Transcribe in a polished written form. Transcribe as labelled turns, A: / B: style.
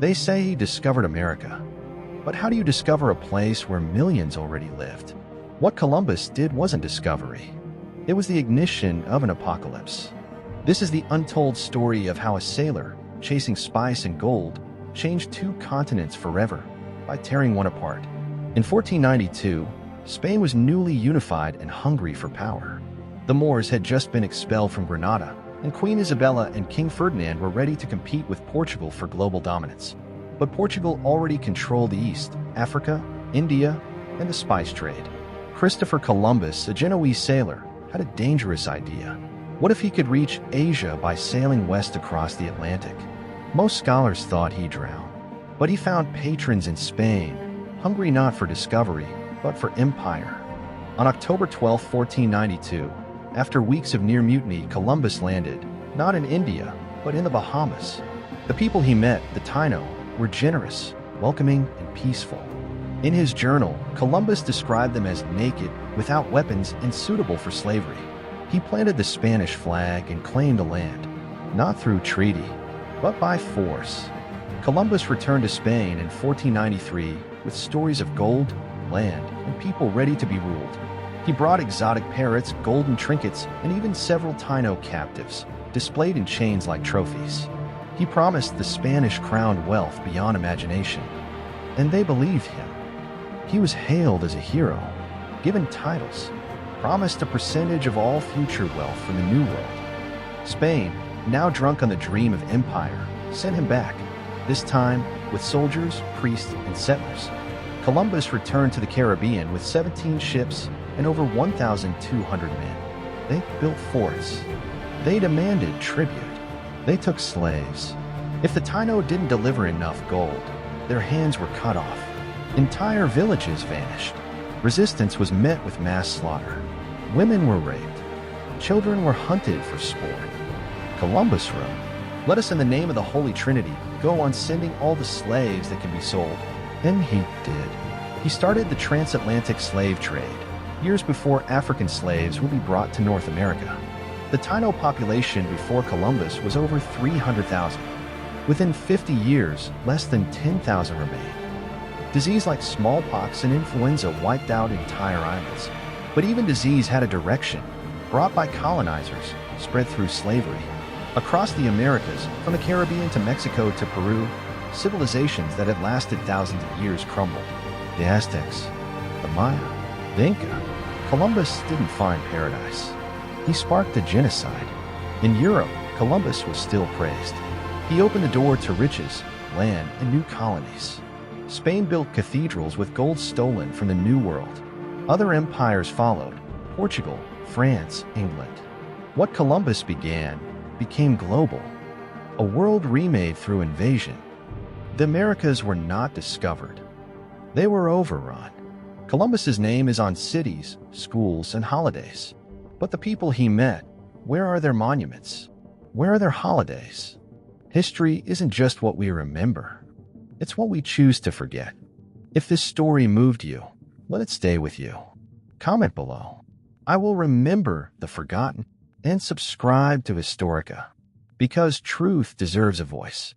A: They say he discovered America. But how do you discover a place where millions already lived? What Columbus did wasn't discovery. It was the ignition of an apocalypse. This is the untold story of how a sailor, chasing spice and gold, changed two continents forever by tearing one apart. In 1492, Spain was newly unified and hungry for power. The Moors had just been expelled from Granada, and Queen Isabella and King Ferdinand were ready to compete with Portugal for global dominance. But Portugal already controlled the East, Africa, India, and the spice trade. Christopher Columbus, a Genoese sailor, had a dangerous idea. What if he could reach Asia by sailing west across the Atlantic? Most scholars thought he'd drown, but he found patrons in Spain, hungry not for discovery, but for empire. On October 12, 1492, after weeks of near mutiny, Columbus landed, not in India, but in the Bahamas. The people he met, the Taino, were generous, welcoming, and peaceful. In his journal, Columbus described them as naked, without weapons, and suitable for slavery. He planted the Spanish flag and claimed the land, not through treaty, but by force. Columbus returned to Spain in 1493 with stories of gold, land, and people ready to be ruled. He brought exotic parrots, golden trinkets, and even several Taino captives, displayed in chains like trophies. He promised the Spanish crown wealth beyond imagination, and they believed him. He was hailed as a hero, given titles, promised a percentage of all future wealth from the New World. Spain, now drunk on the dream of empire, sent him back, this time with soldiers, priests, and settlers. Columbus returned to the Caribbean with 17 ships and over 1,200 men. They built forts. They demanded tribute. They took slaves. If the Taino didn't deliver enough gold, their hands were cut off. Entire villages vanished. Resistance was met with mass slaughter. Women were raped. Children were hunted for sport. Columbus wrote, "Let us in the name of the Holy Trinity go on sending all the slaves that can be sold." And he did. He started the transatlantic slave trade, years before African slaves would be brought to North America. The Taino population before Columbus was over 300,000. Within 50 years, less than 10,000 remained. Disease like smallpox and influenza wiped out entire islands. But even disease had a direction, brought by colonizers, spread through slavery. Across the Americas, from the Caribbean to Mexico to Peru, civilizations that had lasted thousands of years crumbled. The Aztecs, the Maya, the Inca. Columbus didn't find paradise. He sparked a genocide. In Europe, Columbus was still praised. He opened the door to riches, land, and new colonies. Spain built cathedrals with gold stolen from the New World. Other empires followed: Portugal, France, England. What Columbus began became global, a world remade through invasion. The Americas were not discovered. They were overrun. Columbus's name is on cities, schools, and holidays. But the people he met, where are their monuments? Where are their holidays? History isn't just what we remember. It's what we choose to forget. If this story moved you, let it stay with you. Comment below. I will remember the forgotten, and subscribe to Historica, because truth deserves a voice.